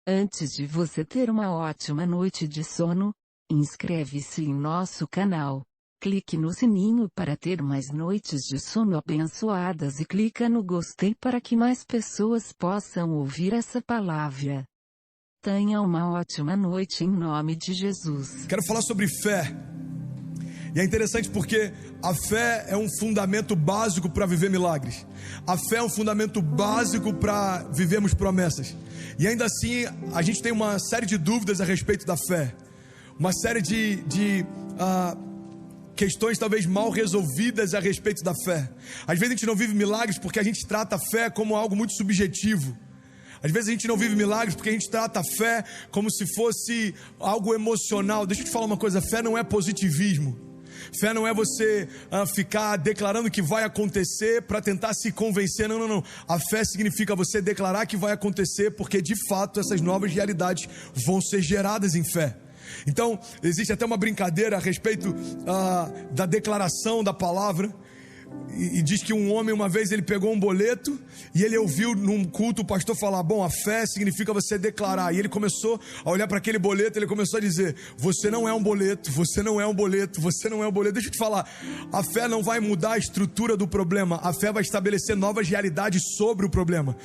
Antes de você ter uma ótima noite de sono, inscreve-se em nosso canal. Clique no sininho para ter mais noites de sono abençoadas e clica no gostei para que mais pessoas possam ouvir essa palavra. Tenha uma ótima noite em nome de Jesus. Quero falar sobre fé. E é interessante porque a fé é um fundamento básico para viver milagres. A fé é um fundamento básico para vivermos promessas. E ainda assim, a gente tem uma série de dúvidas a respeito da fé. Uma série de questões talvez mal resolvidas a respeito da fé. Às vezes a gente não vive milagres porque a gente trata a fé como algo muito subjetivo. Às vezes a gente não vive milagres porque a gente trata a fé como se fosse algo emocional. Deixa eu te falar uma coisa, fé não é positivismo. Fé não é você ficar declarando que vai acontecer para tentar se convencer. Não. A fé significa você declarar que vai acontecer porque de fato essas novas realidades vão ser geradas em fé. Então, existe até uma brincadeira a respeito da declaração da palavra. E diz que um homem uma vez ele pegou um boleto e ele ouviu num culto o pastor falar: bom, a fé significa você declarar. E ele começou a olhar para aquele boleto, ele começou a dizer: você não é um boleto, você não é um boleto, você não é um boleto. Deixa eu te falar, a fé não vai mudar a estrutura do problema, a fé vai estabelecer novas realidades sobre o problema.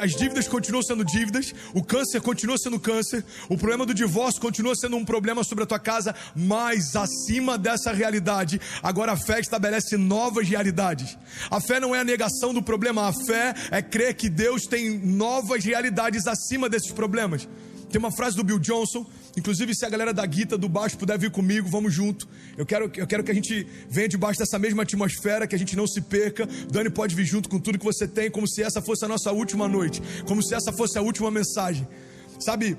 As dívidas continuam sendo dívidas, o câncer continua sendo câncer, o problema do divórcio continua sendo um problema sobre a tua casa, mas acima dessa realidade, agora a fé estabelece novas realidades. A fé não é a negação do problema, a fé é crer que Deus tem novas realidades acima desses problemas. Tem uma frase do Bill Johnson, inclusive se a galera da guita do baixo puder vir comigo, vamos junto. Eu quero que a gente venha debaixo dessa mesma atmosfera, que a gente não se perca. Dani pode vir junto com tudo que você tem, como se essa fosse a nossa última noite, como se essa fosse a última mensagem. Sabe,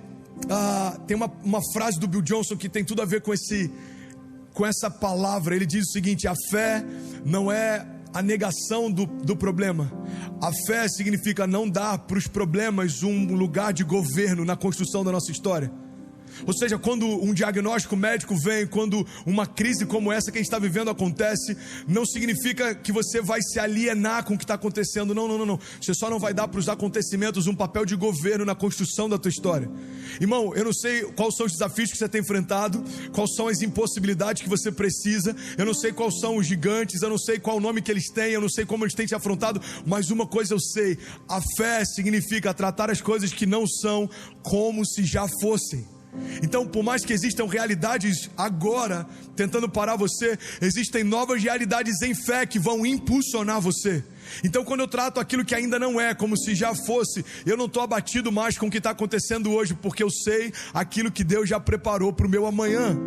tem uma frase do Bill Johnson que tem tudo a ver com essa palavra. Ele diz o seguinte: a fé não é a negação do problema. A fé significa não dar para os problemas um lugar de governo na construção da nossa história. Ou seja, quando um diagnóstico médico vem, quando uma crise como essa que a gente está vivendo acontece, não significa que você vai se alienar com o que está acontecendo. Não. Você só não vai dar para os acontecimentos um papel de governo na construção da tua história. Irmão, eu não sei quais são os desafios que você tem enfrentado, quais são as impossibilidades que você precisa, eu não sei quais são os gigantes, eu não sei qual o nome que eles têm, eu não sei como eles têm te afrontado, mas uma coisa eu sei: a fé significa tratar as coisas que não são como se já fossem. Então, por mais que existam realidades agora tentando parar você, existem novas realidades em fé que vão impulsionar você. Então, quando eu trato aquilo que ainda não é como se já fosse, eu não estou abatido mais com o que está acontecendo hoje, porque eu sei aquilo que Deus já preparou para o meu amanhã.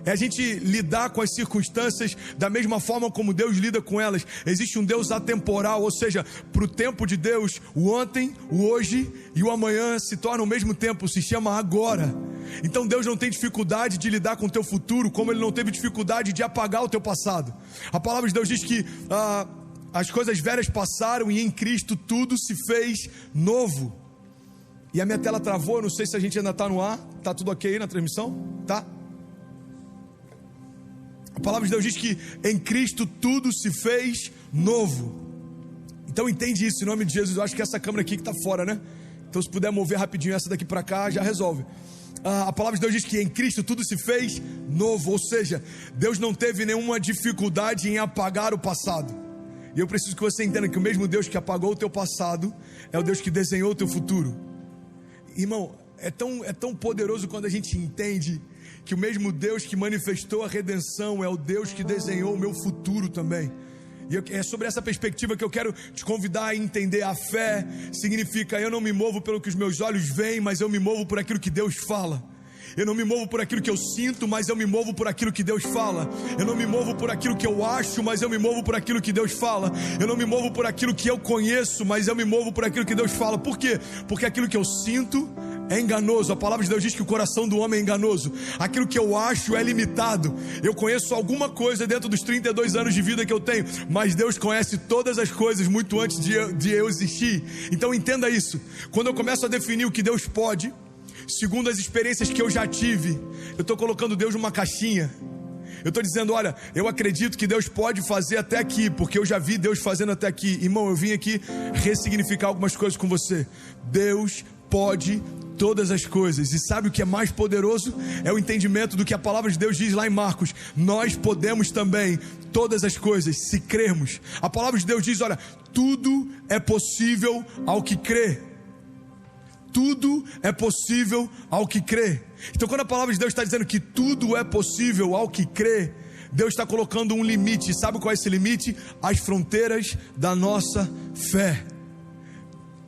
É a gente lidar com as circunstâncias da mesma forma como Deus lida com elas. Existe um Deus atemporal, ou seja, para o tempo de Deus, o ontem, o hoje e o amanhã se tornam o mesmo tempo, se chama agora. Então Deus não tem dificuldade de lidar com o teu futuro, como Ele não teve dificuldade de apagar o teu passado. A palavra de Deus diz que as coisas velhas passaram e em Cristo tudo se fez novo. E a minha tela travou, eu não sei se a gente ainda está no ar. Está tudo ok aí na transmissão? Tá? A palavra de Deus diz que em Cristo tudo se fez novo. Então entende isso em nome de Jesus. Eu acho que essa câmera aqui que está fora, né? Então se puder mover rapidinho essa daqui para cá, já resolve. A palavra de Deus diz que em Cristo tudo se fez novo. Ou seja, Deus não teve nenhuma dificuldade em apagar o passado. E eu preciso que você entenda que o mesmo Deus que apagou o teu passado é o Deus que desenhou o teu futuro. Irmão, é tão poderoso quando a gente entende que o mesmo Deus que manifestou a redenção é o Deus que desenhou o meu futuro também. E é sobre essa perspectiva que eu quero te convidar a entender. A fé significa: eu não me movo pelo que os meus olhos veem, mas eu me movo por aquilo que Deus fala. Eu não me movo por aquilo que eu sinto, mas eu me movo por aquilo que Deus fala. Eu não me movo por aquilo que eu acho, mas eu me movo por aquilo que Deus fala. Eu não me movo por aquilo que eu conheço, mas eu me movo por aquilo que Deus fala. Por quê? Porque aquilo que eu sinto é enganoso. A palavra de Deus diz que o coração do homem é enganoso. Aquilo que eu acho é limitado. Eu conheço alguma coisa dentro dos 32 anos de vida que eu tenho, mas Deus conhece todas as coisas muito antes de eu existir. Então entenda isso. Quando eu começo a definir o que Deus pode, segundo as experiências que eu já tive, eu estou colocando Deus numa caixinha. Eu estou dizendo: olha, eu acredito que Deus pode fazer até aqui, porque eu já vi Deus fazendo até aqui. Irmão, eu vim aqui ressignificar algumas coisas com você. Deus pode todas as coisas. E sabe o que é mais poderoso? É o entendimento do que a palavra de Deus diz lá em Marcos: nós podemos também todas as coisas, se crermos. A palavra de Deus diz: olha, tudo é possível ao que crê. Tudo é possível ao que crê. Então, quando a palavra de Deus está dizendo que tudo é possível ao que crê, Deus está colocando um limite. Sabe qual é esse limite? As fronteiras da nossa fé.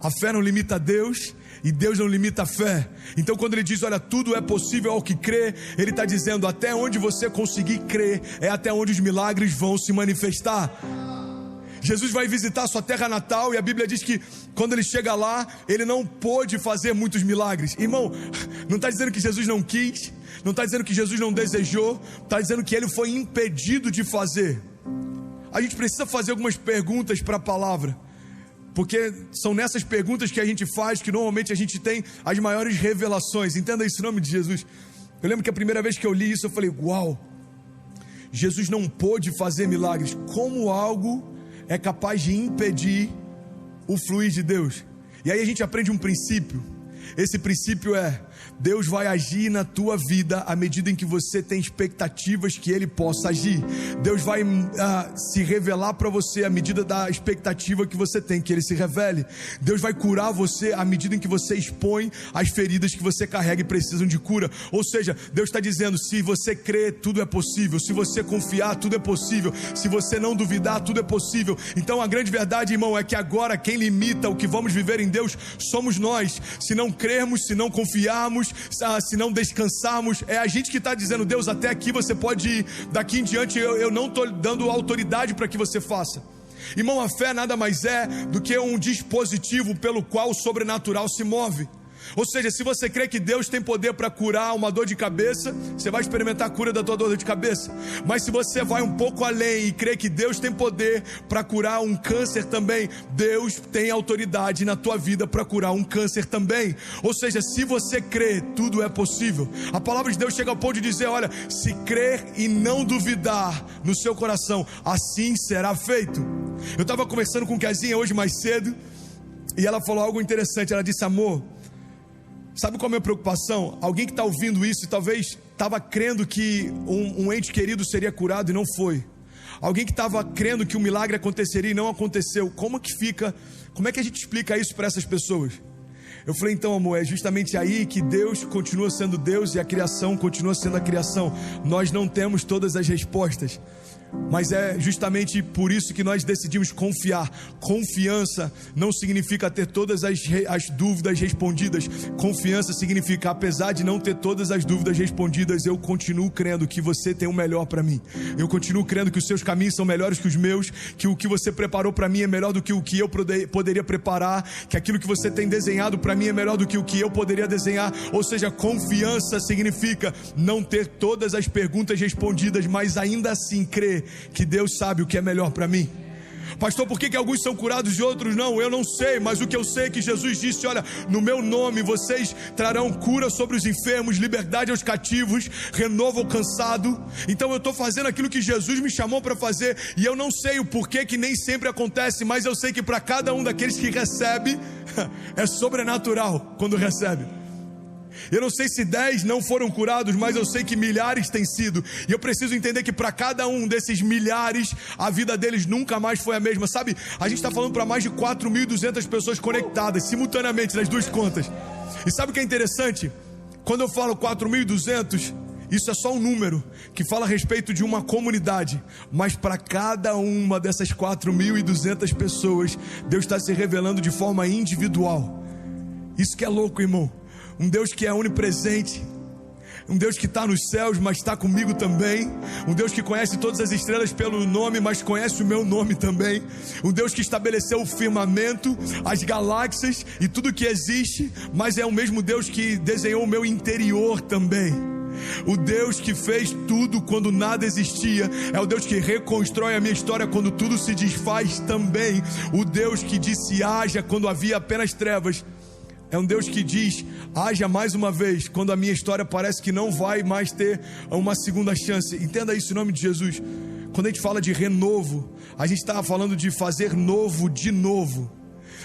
A fé não limita a Deus, e Deus não limita a fé. Então, quando Ele diz, olha, tudo é possível ao que crê, Ele está dizendo, até onde você conseguir crer, é até onde os milagres vão se manifestar. Jesus vai visitar a sua terra natal, e a Bíblia diz que quando Ele chega lá, Ele não pôde fazer muitos milagres. Irmão, não está dizendo que Jesus não quis, não está dizendo que Jesus não desejou, está dizendo que Ele foi impedido de fazer. A gente precisa fazer algumas perguntas para a palavra, porque são nessas perguntas que a gente faz que normalmente a gente tem as maiores revelações. Entenda isso em nome de Jesus. Eu lembro que a primeira vez que eu li isso, eu falei, uau, Jesus não pôde fazer milagres. Como algo é capaz de impedir o fluir de Deus? E aí a gente aprende um princípio. Esse princípio é: Deus vai agir na tua vida à medida em que você tem expectativas que Ele possa agir. Deus vai se revelar para você à medida da expectativa que você tem que Ele se revele. Deus vai curar você à medida em que você expõe as feridas que você carrega e precisam de cura. Ou seja, Deus está dizendo, se você crer, tudo é possível. Se você confiar, tudo é possível. Se você não duvidar, tudo é possível. Então a grande verdade, irmão, é que agora quem limita o que vamos viver em Deus somos nós. Se não crermos, se não confiarmos, se não descansarmos, é a gente que está dizendo, Deus, até aqui você pode ir, daqui em diante eu não estou dando autoridade para que você faça. Irmão, a fé nada mais é do que um dispositivo pelo qual o sobrenatural se move. Ou seja, se você crê que Deus tem poder para curar uma dor de cabeça, você vai experimentar a cura da tua dor de cabeça. Mas se você vai um pouco além e crê que Deus tem poder para curar um câncer também, Deus tem autoridade na tua vida para curar um câncer também. Ou seja, se você crê, tudo é possível. A palavra de Deus chega ao ponto de dizer, olha, se crer e não duvidar no seu coração, assim será feito. Eu estava conversando com Kezinha hoje mais cedo, e ela falou algo interessante. Ela disse, amor, sabe qual é a minha preocupação? Alguém que está ouvindo isso e talvez estava crendo que um ente querido seria curado e não foi. Alguém que estava crendo que um milagre aconteceria e não aconteceu. Como que fica? Como é que a gente explica isso para essas pessoas? Eu falei, então amor, é justamente aí que Deus continua sendo Deus e a criação continua sendo a criação. Nós não temos todas as respostas, mas é justamente por isso que nós decidimos confiar. Confiança não significa ter todas as dúvidas respondidas. Confiança significa, apesar de não ter todas as dúvidas respondidas, eu continuo crendo que você tem o melhor para mim. Eu continuo crendo que os seus caminhos são melhores que os meus, que o que você preparou para mim é melhor do que o que eu poderia preparar, que aquilo que você tem desenhado para mim é melhor do que o que eu poderia desenhar. Ou seja, confiança significa não ter todas as perguntas respondidas, mas ainda assim crer que Deus sabe o que é melhor para mim. Pastor, por que alguns são curados e outros não? Eu não sei, mas o que eu sei é que Jesus disse, olha, no meu nome vocês trarão cura sobre os enfermos, liberdade aos cativos, renovo ao cansado. Então eu estou fazendo aquilo que Jesus me chamou para fazer, e eu não sei o porquê que nem sempre acontece, mas eu sei que para cada um daqueles que recebe, é sobrenatural quando recebe. Eu não sei se 10 não foram curados, mas eu sei que milhares têm sido. E eu preciso entender que para cada um desses milhares, a vida deles nunca mais foi a mesma. Sabe, a gente está falando para mais de 4.200 pessoas conectadas simultaneamente nas duas contas. E sabe o que é interessante? Quando eu falo 4.200, isso é só um número que fala a respeito de uma comunidade. Mas para cada uma dessas 4.200 pessoas, Deus está se revelando de forma individual. Isso que é louco, irmão. Um Deus que é onipresente, um Deus que está nos céus, mas está comigo também. Um Deus que conhece todas as estrelas pelo nome, mas conhece o meu nome também. Um Deus que estabeleceu o firmamento, as galáxias e tudo que existe, mas é o mesmo Deus que desenhou o meu interior também. O Deus que fez tudo quando nada existia, é o Deus que reconstrói a minha história quando tudo se desfaz também. O Deus que disse haja quando havia apenas trevas, é um Deus que diz, haja mais uma vez, quando a minha história parece que não vai mais ter uma segunda chance. Entenda isso em nome de Jesus. Quando a gente fala de renovo, a gente está falando de fazer novo de novo.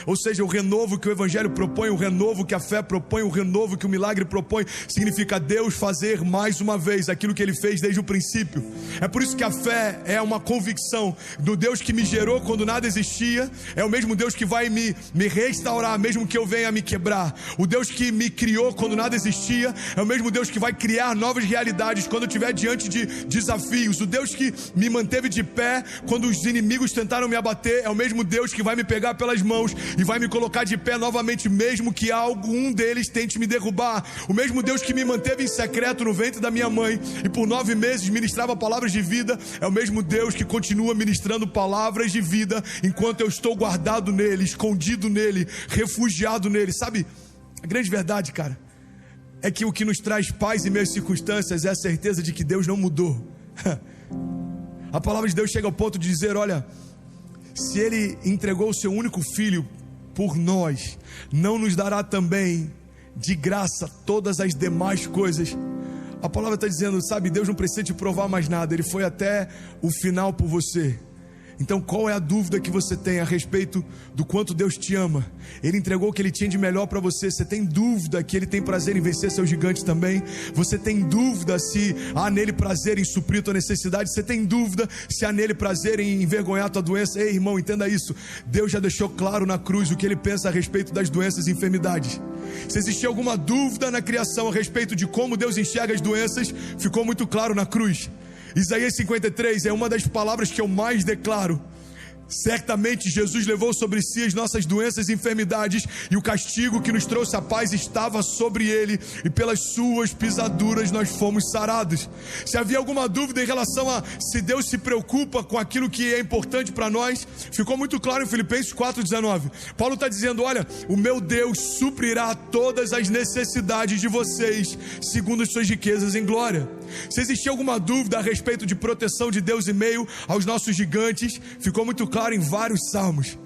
Ou seja, o renovo que o Evangelho propõe, o renovo que a fé propõe, o renovo que o milagre propõe, significa Deus fazer mais uma vez aquilo que Ele fez desde o princípio. É por isso que a fé é uma convicção do Deus que me gerou quando nada existia, é o mesmo Deus que vai me restaurar, mesmo que eu venha me quebrar. O Deus que me criou quando nada existia, é o mesmo Deus que vai criar novas realidades quando eu estiver diante de desafios. O Deus que me manteve de pé quando os inimigos tentaram me abater, é o mesmo Deus que vai me pegar pelas mãos e vai me colocar de pé novamente, mesmo que algum deles tente me derrubar. O mesmo Deus que me manteve em secreto no ventre da minha mãe e por 9 meses ministrava palavras de vida, é o mesmo Deus que continua ministrando palavras de vida enquanto eu estou guardado nele, escondido nele, refugiado nele. Sabe, a grande verdade, cara, é que o que nos traz paz em meio às circunstâncias é a certeza de que Deus não mudou. A palavra de Deus chega ao ponto de dizer: olha, se Ele entregou o seu único filho por nós, não nos dará também de graça todas as demais coisas? A palavra está dizendo, sabe, Deus não precisa te provar mais nada, Ele foi até o final por você. Então qual é a dúvida que você tem a respeito do quanto Deus te ama? Ele entregou o que Ele tinha de melhor para você. Você tem dúvida que Ele tem prazer em vencer seus gigantes também? Você tem dúvida se há nele prazer em suprir tua necessidade? Você tem dúvida se há nele prazer em envergonhar tua doença? Ei, irmão, entenda isso. Deus já deixou claro na cruz o que Ele pensa a respeito das doenças e enfermidades. Se existia alguma dúvida na criação a respeito de como Deus enxerga as doenças, ficou muito claro na cruz. Isaías 53 é uma das palavras que eu mais declaro. Certamente Jesus levou sobre si as nossas doenças e enfermidades, e o castigo que nos trouxe a paz estava sobre Ele, e pelas suas pisaduras nós fomos sarados. Se havia alguma dúvida em relação a se Deus se preocupa com aquilo que é importante para nós, ficou muito claro em Filipenses 4,19. Paulo está dizendo: olha, o meu Deus suprirá todas as necessidades de vocês segundo as suas riquezas em glória. Se existia alguma dúvida a respeito de proteção de Deus em meio aos nossos gigantes, ficou muito claro em vários salmos.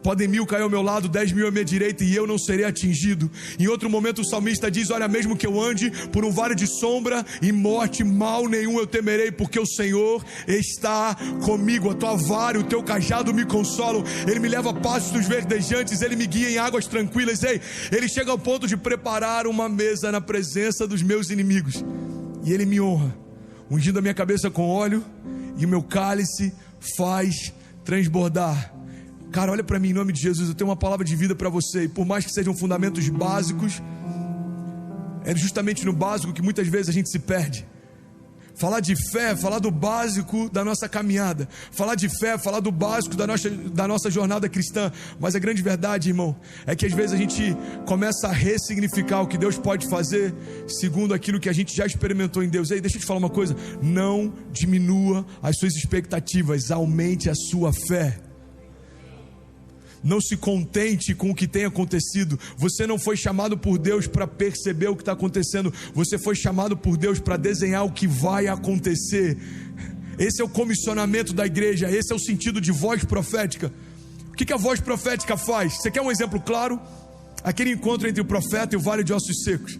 Podem 1000 cair ao meu lado, 10.000 à minha direita, e eu não serei atingido. Em outro momento o salmista diz: olha, mesmo que eu ande por um vale de sombra e morte, mal nenhum eu temerei, porque o Senhor está comigo. A tua vara e o teu cajado me consolam. Ele me leva a pastos verdejantes, Ele me guia em águas tranquilas. Ei, Ele chega ao ponto de preparar uma mesa na presença dos meus inimigos, e Ele me honra, ungindo a minha cabeça com óleo, e o meu cálice faz transbordar. Cara, olha para mim, em nome de Jesus, eu tenho uma palavra de vida para você. E por mais que sejam fundamentos básicos, é justamente no básico que muitas vezes a gente se perde. Falar de fé, falar do básico da nossa caminhada. Falar de fé, falar do básico da nossa jornada cristã. Mas a grande verdade, irmão, é que às vezes a gente começa a ressignificar o que Deus pode fazer segundo aquilo que a gente já experimentou em Deus. Ei, deixa eu te falar uma coisa: não diminua as suas expectativas, aumente a sua fé. Não se contente com o que tem acontecido. Você não foi chamado por Deus para perceber o que está acontecendo. Você foi chamado por Deus para desenhar o que vai acontecer. Esse é o comissionamento da igreja. Esse é o sentido de voz profética. O que a voz profética faz? Você quer um exemplo claro? Aquele encontro entre o profeta e o vale de ossos secos.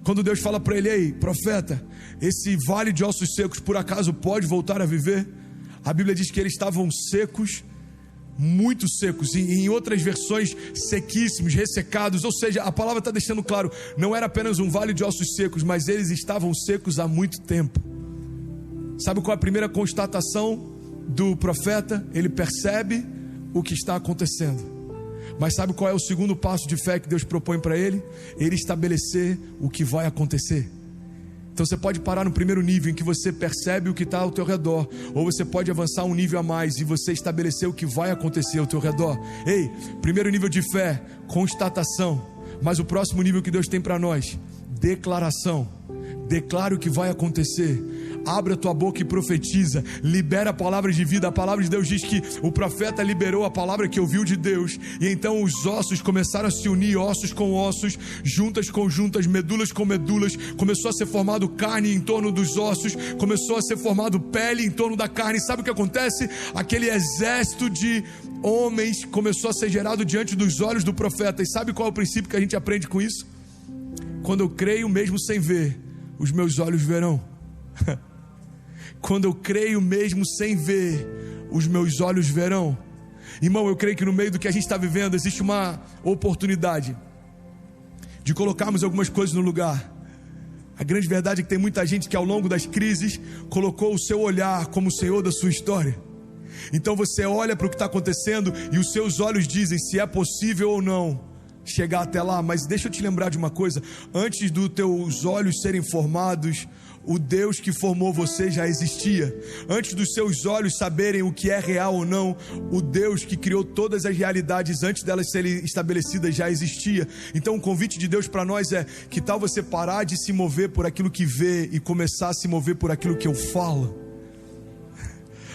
Quando Deus fala para ele: ei, profeta, esse vale de ossos secos por acaso pode voltar a viver? A Bíblia diz que eles estavam secos, muito secos, e em outras versões sequíssimos, ressecados. Ou seja, a palavra está deixando claro, não era apenas um vale de ossos secos, mas eles estavam secos há muito tempo. Sabe qual é a primeira constatação do profeta? Ele percebe o que está acontecendo. Mas sabe qual é o segundo passo de fé que Deus propõe para ele? Ele estabelecer o que vai acontecer. Então você pode parar no primeiro nível, em que você percebe o que está ao teu redor, ou você pode avançar um nível a mais e você estabelecer o que vai acontecer ao teu redor. Ei, primeiro nível de fé, constatação. Mas o próximo nível que Deus tem para nós, declaração. Declara o que vai acontecer. Abre a tua boca e profetiza. Libera a palavra de vida. A palavra de Deus diz que o profeta liberou a palavra que ouviu de Deus, e então os ossos começaram a se unir, ossos com ossos, juntas com juntas, medulas com medulas. Começou a ser formado carne em torno dos ossos, começou a ser formado pele em torno da carne. Sabe o que acontece? Aquele exército de homens começou a ser gerado diante dos olhos do profeta. E sabe qual é o princípio que a gente aprende com isso? Quando eu creio mesmo sem ver, os meus olhos verão. Quando eu creio mesmo sem ver, os meus olhos verão. Irmão, eu creio que no meio do que a gente está vivendo existe uma oportunidade de colocarmos algumas coisas no lugar. A grande verdade é que tem muita gente que ao longo das crises colocou o seu olhar como o Senhor da sua história. Então você olha para o que está acontecendo e os seus olhos dizem se é possível ou não chegar até lá. Mas deixa eu te lembrar de uma coisa: antes dos teus olhos serem formados, o Deus que formou você já existia. Antes dos seus olhos saberem o que é real ou não, o Deus que criou todas as realidades antes delas serem estabelecidas já existia. Então o convite de Deus para nós é: que tal você parar de se mover por aquilo que vê e começar a se mover por aquilo que eu falo?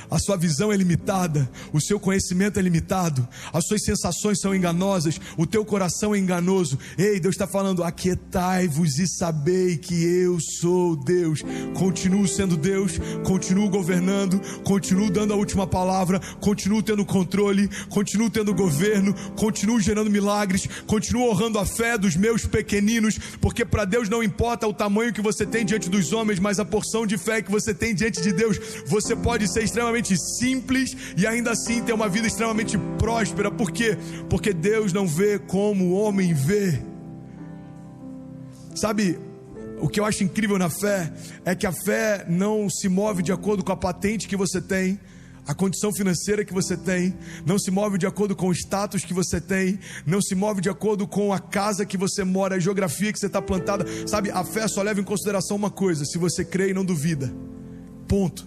A sua visão é limitada, o seu conhecimento é limitado, as suas sensações são enganosas, o teu coração é enganoso. Ei, Deus está falando: aquietai-vos e sabei que eu sou Deus. Continuo sendo Deus, continuo governando, continuo dando a última palavra, continuo tendo controle, continuo tendo governo, continuo gerando milagres, continuo honrando a fé dos meus pequeninos, porque para Deus não importa o tamanho que você tem diante dos homens, mas a porção de fé que você tem diante de Deus. Você pode ser extremamente simples e ainda assim ter uma vida extremamente próspera. Por quê? Porque Deus não vê como o homem vê. Sabe, o que eu acho incrível na fé é que a fé não se move de acordo com a patente que você tem, a condição financeira que você tem, não se move de acordo com o status que você tem, não se move de acordo com a casa que você mora, a geografia que você está plantada. Sabe, a fé só leva em consideração uma coisa: se você crê e não duvida. Ponto.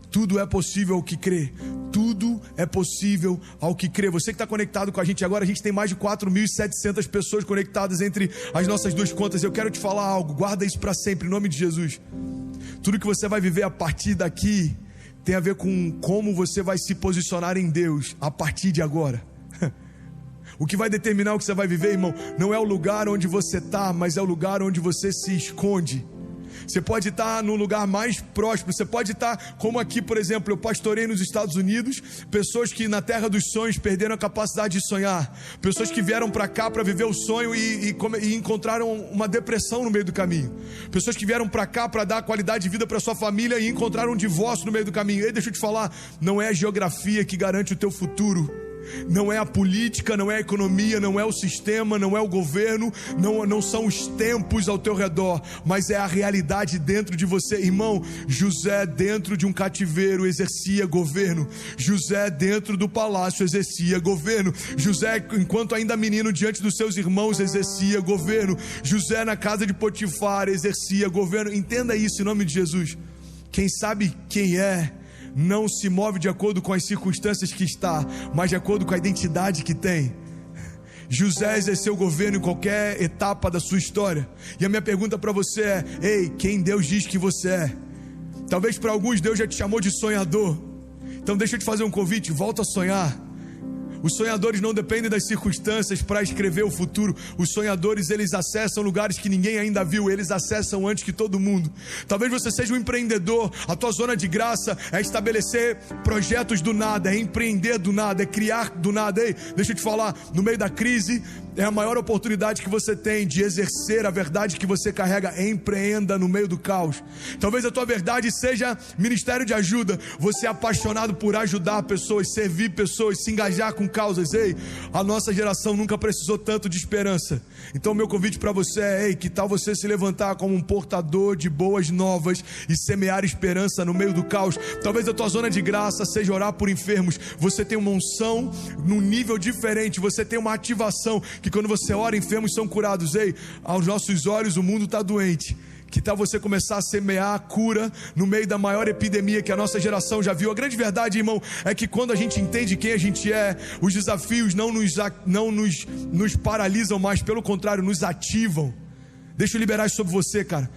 Tudo é possível ao que crê. Tudo é possível ao que crê. Você que está conectado com a gente agora, a gente tem mais de 4.700 pessoas conectadas entre as nossas duas contas. Eu quero te falar algo, guarda isso para sempre, em nome de Jesus. Tudo que você vai viver a partir daqui tem a ver com como você vai se posicionar em Deus a partir de agora. O que vai determinar o que você vai viver, irmão, não é o lugar onde você está, mas é o lugar onde você se esconde. Você pode estar no lugar mais próspero, você pode estar como aqui, por exemplo, eu pastorei nos Estados Unidos, pessoas que na terra dos sonhos perderam a capacidade de sonhar, pessoas que vieram para cá para viver o sonho e encontraram uma depressão no meio do caminho, pessoas que vieram para cá para dar qualidade de vida para sua família e encontraram um divórcio no meio do caminho. E deixa eu te falar, não é a geografia que garante o teu futuro, não é a política, não é a economia, não é o sistema, não é o governo, não são os tempos ao teu redor, mas é a realidade dentro de você. Irmão, José dentro de um cativeiro exercia governo, José dentro do palácio exercia governo, José enquanto ainda menino diante dos seus irmãos exercia governo, José na casa de Potifar exercia governo. Entenda isso em nome de Jesus. Quem sabe quem é não se move de acordo com as circunstâncias que está, mas de acordo com a identidade que tem. José exerceu o governo em qualquer etapa da sua história. E a minha pergunta para você é: ei, quem Deus diz que você é? Talvez para alguns Deus já te chamou de sonhador. Então deixa eu te fazer um convite, volta a sonhar. Os sonhadores não dependem das circunstâncias para escrever o futuro. Os sonhadores, eles acessam lugares que ninguém ainda viu. Eles acessam antes que todo mundo. Talvez você seja um empreendedor. A tua zona de graça é estabelecer projetos do nada, é empreender do nada, é criar do nada. Ei, deixa eu te falar, no meio da crise é a maior oportunidade que você tem de exercer a verdade que você carrega. Empreenda no meio do caos. Talvez a tua verdade seja ministério de ajuda. Você é apaixonado por ajudar pessoas, servir pessoas, se engajar com causas. Ei, a nossa geração nunca precisou tanto de esperança. Então meu convite para você é: ei, que tal você se levantar como um portador de boas novas e semear esperança no meio do caos? Talvez a tua zona de graça seja orar por enfermos. Você tem uma unção num nível diferente, você tem uma ativação que quando você ora, enfermos são curados. Ei, aos nossos olhos o mundo está doente. Que tal você começar a semear a cura no meio da maior epidemia que a nossa geração já viu? A grande verdade, irmão, é que quando a gente entende quem a gente é, os desafios não nos paralisam mais, pelo contrário, nos ativam. Deixa eu liberar isso sobre você, cara.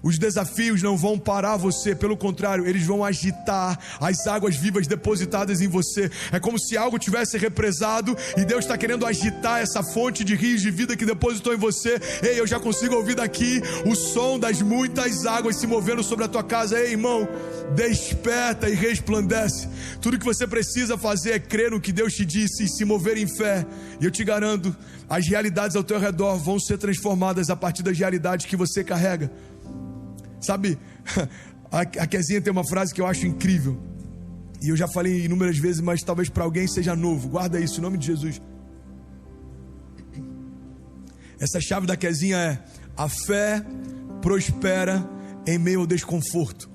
Os desafios não vão parar você, pelo contrário, eles vão agitar as águas vivas depositadas em você. É como se algo tivesse represado e Deus está querendo agitar essa fonte de rios de vida que depositou em você. Ei, eu já consigo ouvir daqui o som das muitas águas se movendo sobre a tua casa. Ei, irmão, desperta e resplandece. Tudo que você precisa fazer é crer no que Deus te disse e se mover em fé. E eu te garanto, as realidades ao teu redor vão ser transformadas a partir das realidades que você carrega. Sabe, a Kezinha tem uma frase que eu acho incrível. E eu já falei inúmeras vezes, mas talvez para alguém seja novo. Guarda isso, em nome de Jesus. Essa chave da quezinha é: a fé prospera em meio ao desconforto.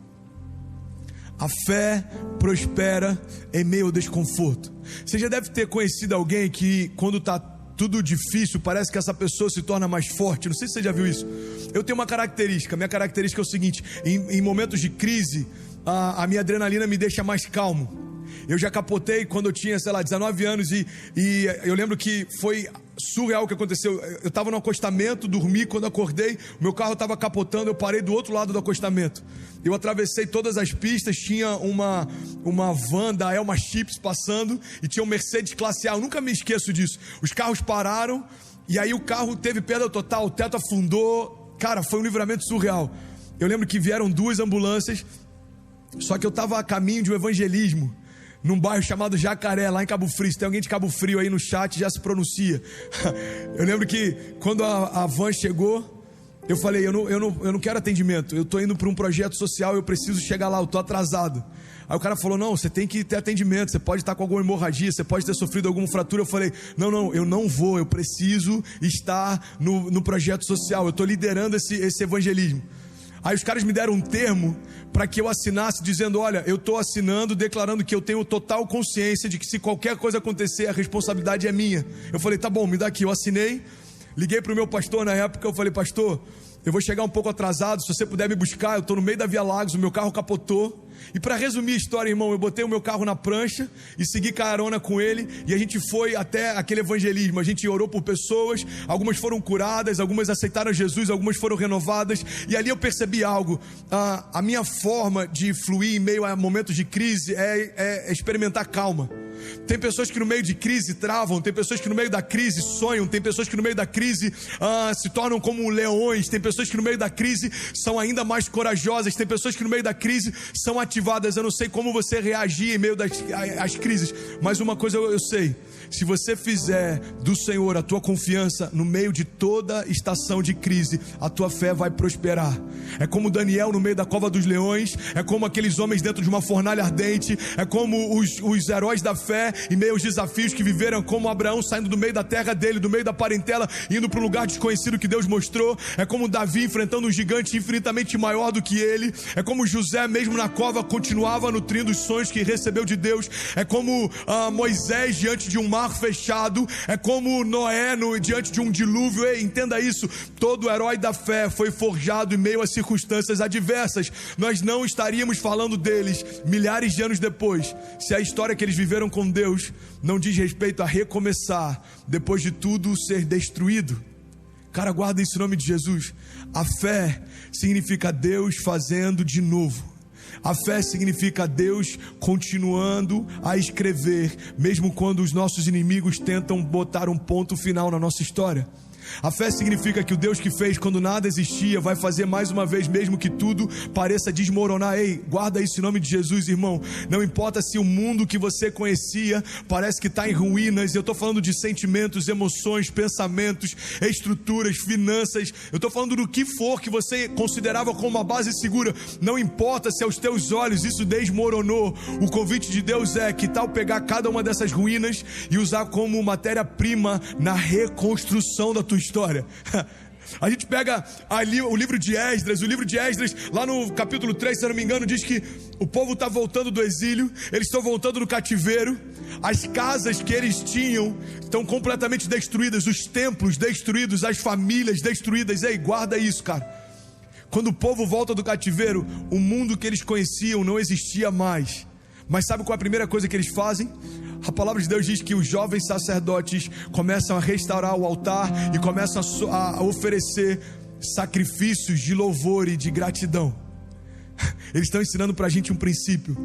A fé prospera em meio ao desconforto. Você já deve ter conhecido alguém que, quando está tudo difícil, parece que essa pessoa se torna mais forte. Não sei se você já viu isso. Eu tenho uma característica. Minha característica é o seguinte: em momentos de crise, a minha adrenalina me deixa mais calmo. Eu já capotei quando eu tinha, 19 anos e eu lembro que foi surreal o que aconteceu. Eu estava no acostamento, dormi, quando acordei, o meu carro estava capotando, eu parei do outro lado do acostamento. Eu atravessei todas as pistas, tinha uma van da Elma Chips passando e tinha um Mercedes classe A, eu nunca me esqueço disso. Os carros pararam e aí o carro teve perda total, o teto afundou. Cara, foi um livramento surreal. Eu lembro que vieram 2 ambulâncias, só que eu estava a caminho de um evangelismo num bairro chamado Jacaré, lá em Cabo Frio. Se tem alguém de Cabo Frio aí no chat, já se pronuncia. Eu lembro que quando a van chegou, eu falei, eu não quero atendimento, eu estou indo para um projeto social, eu preciso chegar lá, eu estou atrasado. Aí o cara falou, não, você tem que ter atendimento, você pode estar com alguma hemorragia, você pode ter sofrido alguma fratura. Eu falei, não, eu não vou, eu preciso estar no projeto social, eu estou liderando esse evangelismo. Aí os caras me deram um termo para que eu assinasse, dizendo, olha, eu estou assinando, declarando que eu tenho total consciência de que se qualquer coisa acontecer, a responsabilidade é minha. Eu falei, tá bom, me dá aqui. Eu assinei, liguei para o meu pastor na época, eu falei, pastor, eu vou chegar um pouco atrasado, se você puder me buscar, eu estou no meio da Via Lagos, o meu carro capotou. E para resumir a história, irmão, eu botei o meu carro na prancha e segui carona com ele, e a gente foi até aquele evangelismo. A gente orou por pessoas, algumas foram curadas, algumas aceitaram Jesus, algumas foram renovadas, e ali eu percebi algo. A minha forma de fluir em meio a momentos de crise é experimentar calma. Tem pessoas que no meio de crise travam, tem pessoas que no meio da crise sonham, tem pessoas que no meio da crise se tornam como leões, tem pessoas que no meio da crise são ainda mais corajosas, tem pessoas que no meio da crise são ativadas. Eu não sei como você reagir em meio às crises, mas uma coisa eu sei: se você fizer do Senhor a tua confiança no meio de toda estação de crise, a tua fé vai prosperar. É como Daniel no meio da cova dos leões, é como aqueles homens dentro de uma fornalha ardente, é como os heróis da fé em meio aos desafios que viveram, como Abraão saindo do meio da terra dele, do meio da parentela, indo para um lugar desconhecido que Deus mostrou. É como Davi enfrentando um gigante infinitamente maior do que ele. É como José mesmo na cova continuava nutrindo os sonhos que recebeu de Deus. É como Moisés diante de um mar fechado. É como Noé diante de um dilúvio. Ei, entenda isso: todo herói da fé foi forjado em meio a circunstâncias adversas. Nós não estaríamos falando deles milhares de anos depois se a história que eles viveram com Deus não diz respeito a recomeçar depois de tudo ser destruído. Cara, guarda isso em nome de Jesus. A fé significa Deus fazendo de novo. A fé significa Deus continuando a escrever, mesmo quando os nossos inimigos tentam botar um ponto final na nossa história. A fé significa que o Deus que fez quando nada existia vai fazer mais uma vez, mesmo que tudo pareça desmoronar. Ei, guarda isso em nome de Jesus, irmão. Não importa se o mundo que você conhecia parece que está em ruínas. Eu estou falando de sentimentos, emoções, pensamentos, estruturas, finanças. Eu estou falando do que for que você considerava como uma base segura. Não importa se aos teus olhos isso desmoronou. O convite de Deus é: que tal pegar cada uma dessas ruínas e usar como matéria-prima na reconstrução da tua história? A gente pega ali o livro de Esdras. O livro de Esdras, lá no capítulo 3, se eu não me engano, diz que o povo está voltando do exílio, eles estão voltando do cativeiro. As casas que eles tinham estão completamente destruídas, os templos destruídos, as famílias destruídas. Ei, guarda isso, cara. Quando o povo volta do cativeiro, o mundo que eles conheciam não existia mais. Mas sabe qual é a primeira coisa que eles fazem? A palavra de Deus diz que os jovens sacerdotes começam a restaurar o altar e começam a oferecer sacrifícios de louvor e de gratidão. Eles estão ensinando para a gente um princípio: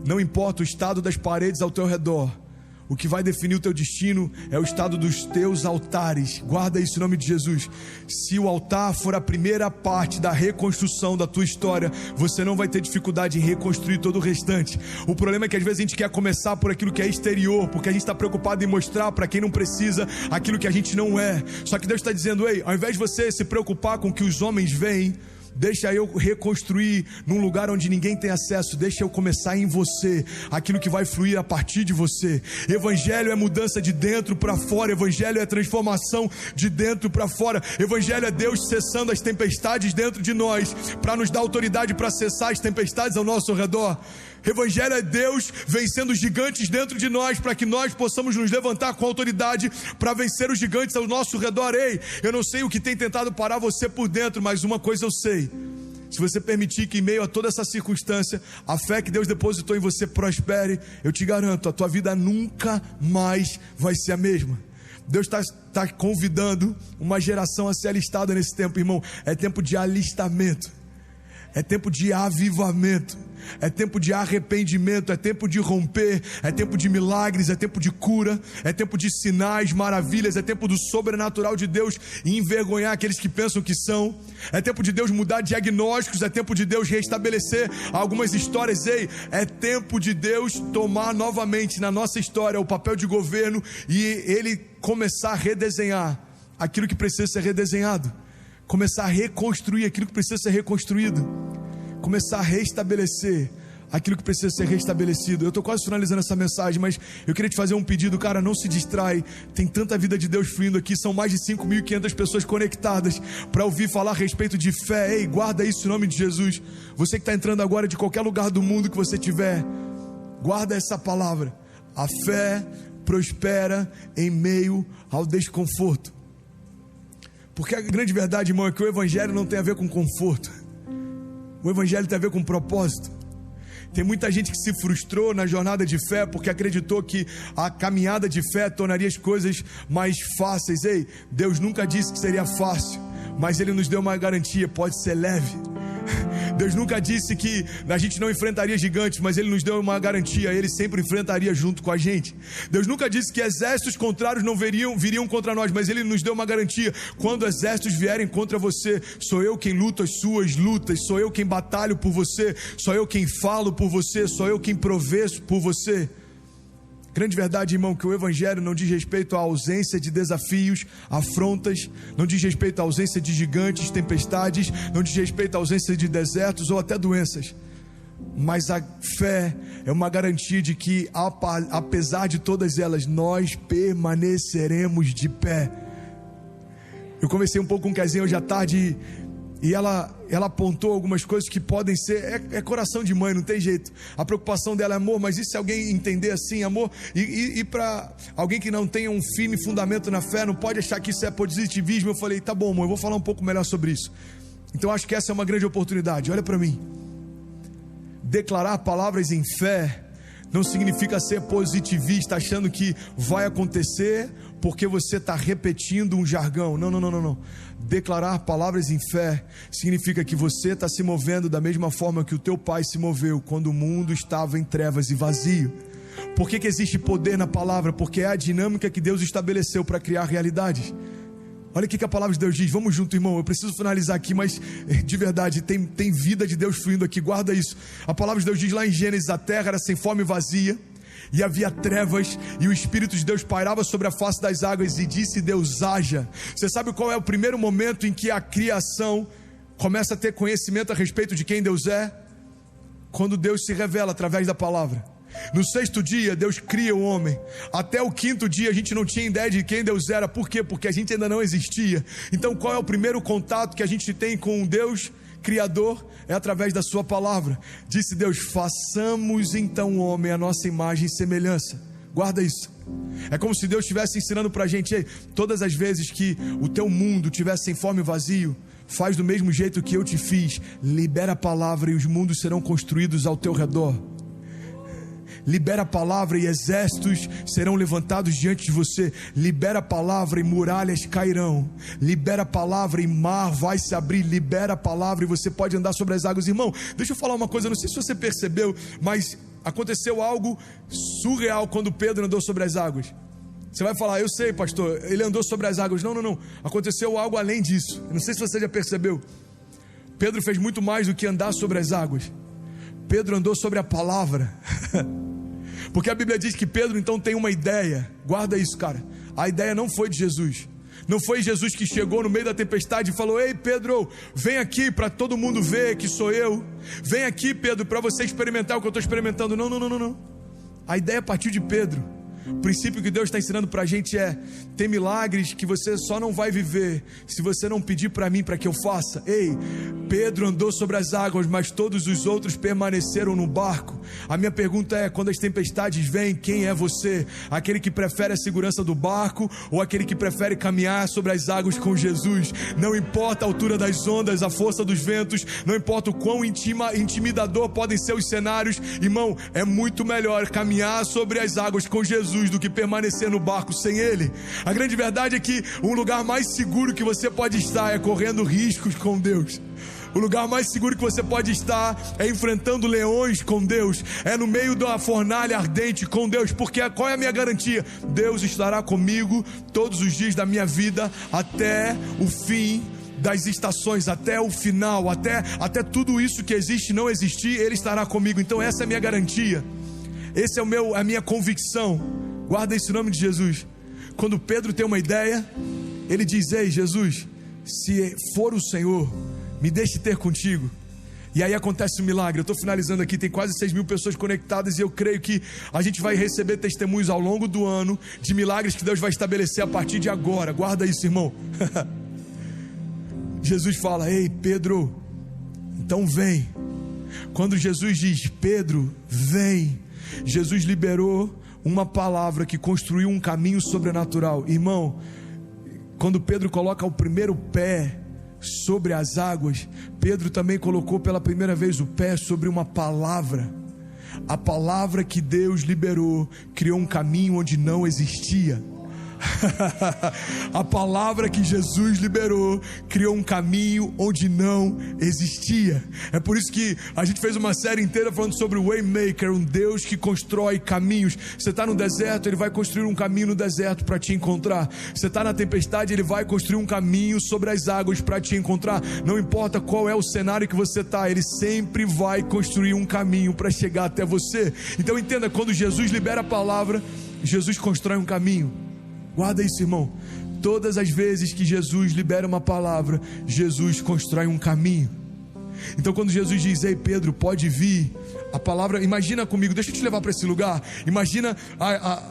não importa o estado das paredes ao teu redor, o que vai definir o teu destino é o estado dos teus altares. Guarda isso em nome de Jesus. Se o altar for a primeira parte da reconstrução da tua história, você não vai ter dificuldade em reconstruir todo o restante. O problema é que às vezes a gente quer começar por aquilo que é exterior, porque a gente está preocupado em mostrar para quem não precisa aquilo que a gente não é. Só que Deus está dizendo: ei, ao invés de você se preocupar com o que os homens veem, Deixa eu reconstruir num lugar onde ninguém tem acesso. Deixa eu começar em você aquilo que vai fluir a partir de você. Evangelho é mudança de dentro para fora. Evangelho é transformação de dentro para fora. Evangelho é Deus cessando as tempestades dentro de nós, para nos dar autoridade para cessar as tempestades ao nosso redor. Evangelho é Deus vencendo os gigantes dentro de nós, para que nós possamos nos levantar com autoridade para vencer os gigantes ao nosso redor. Ei, eu não sei o que tem tentado parar você por dentro, mas uma coisa eu sei: se você permitir que em meio a toda essa circunstância, a fé que Deus depositou em você prospere, eu te garanto, a tua vida nunca mais vai ser a mesma. Deus está convidando uma geração a ser alistada nesse tempo, irmão. É tempo de alistamento, é tempo de avivamento, é tempo de arrependimento, é tempo de romper, é tempo de milagres, é tempo de cura, é tempo de sinais, maravilhas, é tempo do sobrenatural de Deus envergonhar aqueles que pensam que são, é tempo de Deus mudar diagnósticos, é tempo de Deus restabelecer algumas histórias. Ei, é tempo de Deus tomar novamente na nossa história o papel de governo e Ele começar a redesenhar aquilo que precisa ser redesenhado, começar a reconstruir aquilo que precisa ser reconstruído, começar a restabelecer aquilo que precisa ser restabelecido. Eu estou quase finalizando essa mensagem, mas eu queria te fazer um pedido, cara. Não se distrai, tem tanta vida de Deus fluindo aqui. São mais de 5.500 pessoas conectadas para ouvir falar a respeito de fé. Ei, guarda isso em nome de Jesus. Você que está entrando agora de qualquer lugar do mundo que você estiver, guarda essa palavra: a fé prospera em meio ao desconforto. Porque a grande verdade, irmão, é que o Evangelho não tem a ver com conforto. O Evangelho tem a ver com propósito. Tem muita gente que se frustrou na jornada de fé porque acreditou que a caminhada de fé tornaria as coisas mais fáceis. Ei, Deus nunca disse que seria fácil, mas Ele nos deu uma garantia: pode ser leve. Deus nunca disse que a gente não enfrentaria gigantes, mas Ele nos deu uma garantia: Ele sempre enfrentaria junto com a gente. Deus nunca disse que exércitos contrários não viriam contra nós, mas Ele nos deu uma garantia: quando exércitos vierem contra você, sou eu quem luta as suas lutas, sou eu quem batalho por você, sou eu quem falo por você, sou eu quem provê por você. Grande verdade, irmão, que o Evangelho não diz respeito à ausência de desafios, afrontas, não diz respeito à ausência de gigantes, tempestades, não diz respeito à ausência de desertos ou até doenças. Mas a fé é uma garantia de que, apesar de todas elas, nós permaneceremos de pé. Eu conversei um pouco com o Kezinha hoje à tarde e ela apontou algumas coisas que podem ser, é coração de mãe, não tem jeito. A preocupação dela é amor, mas e se alguém entender assim, amor? E para alguém que não tenha um firme fundamento na fé, não pode achar que isso é positivismo. Eu falei, tá bom, amor, eu vou falar um pouco melhor sobre isso. Então acho que essa é uma grande oportunidade. Olha para mim. Declarar palavras em fé não significa ser positivista, achando que vai acontecer porque você está repetindo um jargão. Não. Declarar palavras em fé significa que você está se movendo da mesma forma que o teu pai se moveu quando o mundo estava em trevas e vazio. Por que existe poder na palavra? Porque é a dinâmica que Deus estabeleceu para criar realidades. Olha o que a palavra de Deus diz. Vamos junto, irmão. Eu preciso finalizar aqui, mas de verdade tem vida de Deus fluindo aqui. Guarda isso. A palavra de Deus diz lá em Gênesis: a terra era sem forma e vazia, e havia trevas, e o Espírito de Deus pairava sobre a face das águas, e disse Deus: haja. Você sabe qual é o primeiro momento em que a criação começa a ter conhecimento a respeito de quem Deus é? Quando Deus se revela através da palavra. No 6º dia, Deus cria o homem. Até o 5º dia, a gente não tinha ideia de quem Deus era. Por quê? Porque a gente ainda não existia. Então, qual é o primeiro contato que a gente tem com um Deus Criador? É através da sua palavra. Disse Deus: façamos então o homem à nossa imagem e semelhança. Guarda isso. É como se Deus estivesse ensinando pra gente: ei, todas as vezes que o teu mundo estivesse sem forma e vazio, faz do mesmo jeito que eu te fiz. Libera a palavra e os mundos serão construídos ao teu redor. Libera a palavra e exércitos serão levantados diante de você. Libera a palavra e muralhas cairão. Libera a palavra e mar vai se abrir. Libera a palavra e você pode andar sobre as águas. Irmão, deixa eu falar uma coisa, não sei se você percebeu, mas aconteceu algo surreal quando Pedro andou sobre as águas. Você vai falar: eu sei, pastor, ele andou sobre as águas. Não. Aconteceu algo além disso. Eu não sei se você já percebeu. Pedro fez muito mais do que andar sobre as águas. Pedro andou sobre a palavra. Porque a Bíblia diz que Pedro então tem uma ideia. Guarda isso, cara. A ideia não foi de Jesus. Não foi Jesus que chegou no meio da tempestade e falou: ei Pedro, vem aqui para todo mundo ver que sou eu. Vem aqui, Pedro, para você experimentar o que eu estou experimentando. Não. A ideia partiu de Pedro. O princípio que Deus está ensinando para a gente é: tem milagres que você só não vai viver se você não pedir para mim para que eu faça. Ei, Pedro andou sobre as águas, mas todos os outros permaneceram no barco. A minha pergunta é: quando as tempestades vêm, quem é você? Aquele que prefere a segurança do barco ou aquele que prefere caminhar sobre as águas com Jesus? Não importa a altura das ondas, a força dos ventos, não importa o quão intimidador podem ser os cenários, irmão, é muito melhor caminhar sobre as águas com Jesus do que permanecer no barco sem Ele. A grande verdade é que o lugar mais seguro que você pode estar é correndo riscos com Deus. O lugar mais seguro que você pode estar é enfrentando leões com Deus, é no meio da fornalha ardente com Deus, porque qual é a minha garantia? Deus estará comigo todos os dias da minha vida, até o fim das estações, até o final, até tudo isso que existe não existir, Ele estará comigo. Então essa é a minha garantia, esse é a minha convicção. Guarda esse nome de Jesus. Quando Pedro tem uma ideia, ele diz: ei Jesus, se for o Senhor, me deixe ter contigo. E aí acontece um milagre. Eu estou finalizando aqui, tem quase 6.000 pessoas conectadas, e eu creio que a gente vai receber testemunhos ao longo do ano de milagres que Deus vai estabelecer a partir de agora. Guarda isso, irmão. Jesus fala: ei Pedro, então vem. Quando Jesus diz: Pedro, vem, Jesus liberou uma palavra que construiu um caminho sobrenatural. Irmão, quando Pedro coloca o primeiro pé sobre as águas, Pedro também colocou pela primeira vez o pé sobre uma palavra. A palavra que Deus liberou criou um caminho onde não existia. A palavra que Jesus liberou criou um caminho onde não existia. É por isso que a gente fez uma série inteira falando sobre o Waymaker, um Deus que constrói caminhos. Você está no deserto, Ele vai construir um caminho no deserto para te encontrar. Você está na tempestade, Ele vai construir um caminho sobre as águas para te encontrar. Não importa qual é o cenário que você está, Ele sempre vai construir um caminho para chegar até você. Então entenda, quando Jesus libera a palavra, Jesus constrói um caminho. Guarda isso, irmão. Todas as vezes que Jesus libera uma palavra, Jesus constrói um caminho. Então quando Jesus diz: ei Pedro, pode vir, a palavra, imagina comigo, deixa eu te levar para esse lugar. Imagina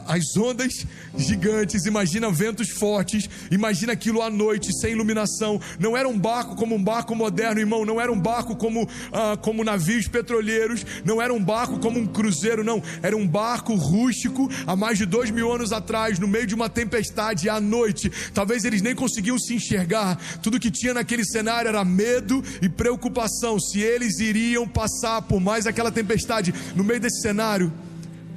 as ondas gigantes, imagina ventos fortes, imagina aquilo à noite, sem iluminação. Não era um barco como um barco moderno, irmão. Não era um barco como navios petroleiros. Não era um barco como um cruzeiro, não. Era um barco rústico, há mais de 2.000 anos atrás, no meio de uma tempestade à noite. Talvez eles nem conseguiam se enxergar. Tudo que tinha naquele cenário era medo e preocupação, se eles iriam passar por mais aquela tempestade. No meio desse cenário,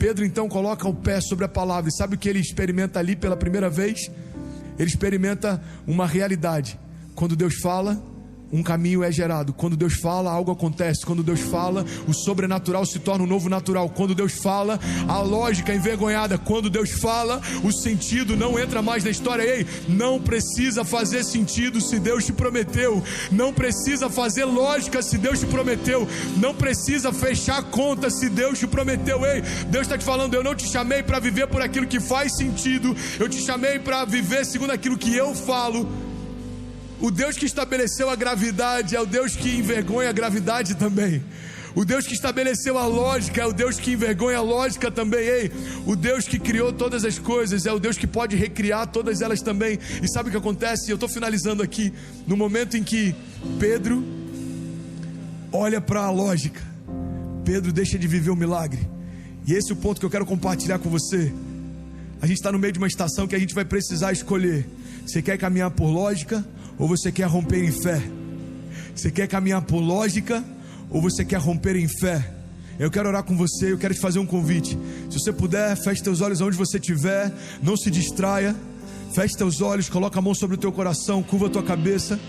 Pedro então coloca o pé sobre a palavra. E sabe o que ele experimenta ali pela primeira vez? Ele experimenta uma realidade. Quando Deus fala, um caminho é gerado. Quando Deus fala, algo acontece. Quando Deus fala, o sobrenatural se torna um novo natural. Quando Deus fala, a lógica é envergonhada. Quando Deus fala, o sentido não entra mais na história. Ei, não precisa fazer sentido se Deus te prometeu. Não precisa fazer lógica se Deus te prometeu. Não precisa fechar conta se Deus te prometeu. Ei, Deus está te falando: eu não te chamei para viver por aquilo que faz sentido. Eu te chamei para viver segundo aquilo que eu falo. O Deus que estabeleceu a gravidade é o Deus que envergonha a gravidade também. O Deus que estabeleceu a lógica é o Deus que envergonha a lógica também. Ei, o Deus que criou todas as coisas é o Deus que pode recriar todas elas também. E sabe o que acontece? Eu estou finalizando aqui. No momento em que Pedro olha para a lógica, Pedro deixa de viver o milagre. E esse é o ponto que eu quero compartilhar com você. A gente está no meio de uma estação que a gente vai precisar escolher. Você quer caminhar por lógica ou você quer romper em fé? Você quer caminhar por lógica ou você quer romper em fé? Eu quero orar com você, eu quero te fazer um convite. Se você puder, feche teus olhos onde você estiver, não se distraia. Feche teus olhos, coloca a mão sobre o teu coração, curva a tua cabeça.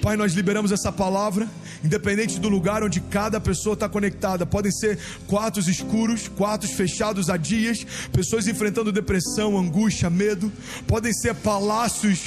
Pai, nós liberamos essa palavra, independente do lugar onde cada pessoa está conectada. Podem ser quartos escuros, quartos fechados há dias, pessoas enfrentando depressão, angústia, medo. Podem ser palácios,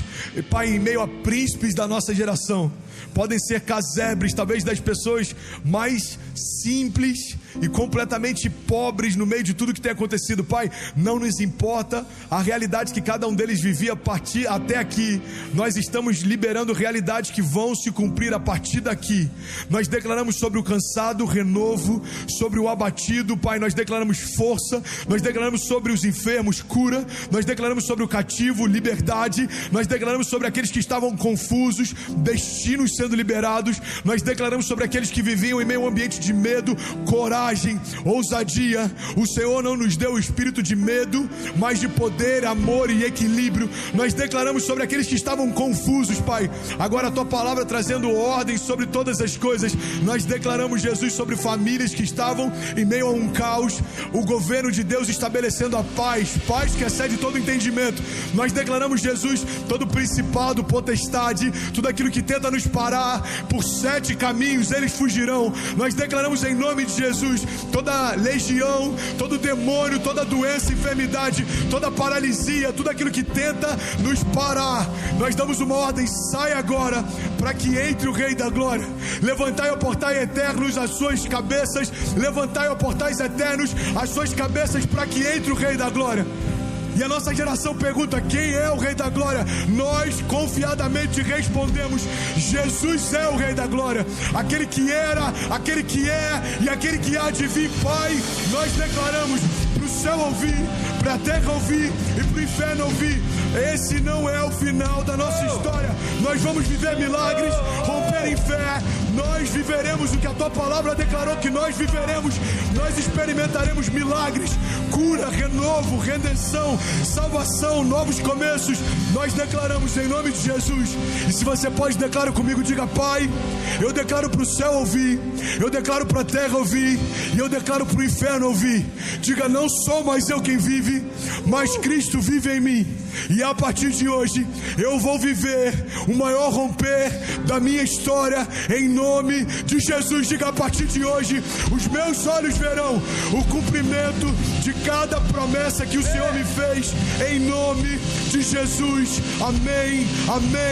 Pai, em meio a príncipes da nossa geração. Podem ser casebres, talvez das pessoas mais simples e completamente pobres no meio de tudo que tem acontecido. Pai, não nos importa a realidade que cada um deles vivia a partir até aqui. Nós estamos liberando realidades que vão se cumprir a partir daqui. Nós declaramos sobre o cansado renovo, sobre o abatido, Pai, nós declaramos força, nós declaramos sobre os enfermos cura, nós declaramos sobre o cativo liberdade, nós declaramos sobre aqueles que estavam confusos destinos sendo liberados, nós declaramos sobre aqueles que viviam em meio a um ambiente de medo coragem, ousadia. O Senhor não nos deu o espírito de medo, mas de poder, amor e equilíbrio. Nós declaramos sobre aqueles que estavam confusos, Pai, agora a Tua palavra trazendo ordem sobre todas as coisas. Nós declaramos, Jesus, sobre famílias que estavam em meio a um caos, o governo de Deus estabelecendo a paz, paz que excede todo entendimento. Nós declaramos, Jesus, todo principado, potestade, tudo aquilo que tenta nos parar, por 7 caminhos eles fugirão. Nós declaramos em nome de Jesus, toda legião, todo demônio, toda doença, enfermidade, toda paralisia, tudo aquilo que tenta nos parar, nós damos uma ordem: sai agora, para que entre o Rei da Glória. Levantai, ó portais eternos, as suas cabeças. Levantai, ó portais eternos, as suas cabeças, para que entre o Rei da Glória. E a nossa geração pergunta: quem é o Rei da Glória? Nós confiadamente respondemos: Jesus é o Rei da Glória, aquele que era, aquele que é e aquele que há de vir. Pai, nós declaramos para o céu ouvir, para a terra ouvir e para o inferno ouvir: esse não é o final da nossa história. Nós vamos viver milagres, romper em fé. Nós viveremos o que a Tua palavra declarou que nós viveremos. Nós experimentaremos milagres, cura, renovo, redenção, salvação, novos começos. Nós declaramos em nome de Jesus. E se você pode, declara comigo, diga: Pai, eu declaro para o céu ouvir, eu declaro para a terra ouvir, e eu declaro para o inferno ouvir. Diga: não sou mais eu quem vive, mas Cristo vive em mim. E a partir de hoje eu vou viver o maior romper da minha história em nome de Jesus. Diga: a partir de hoje os meus olhos verão o cumprimento de cada promessa que o Senhor me fez, em nome de Jesus. Amém, amém.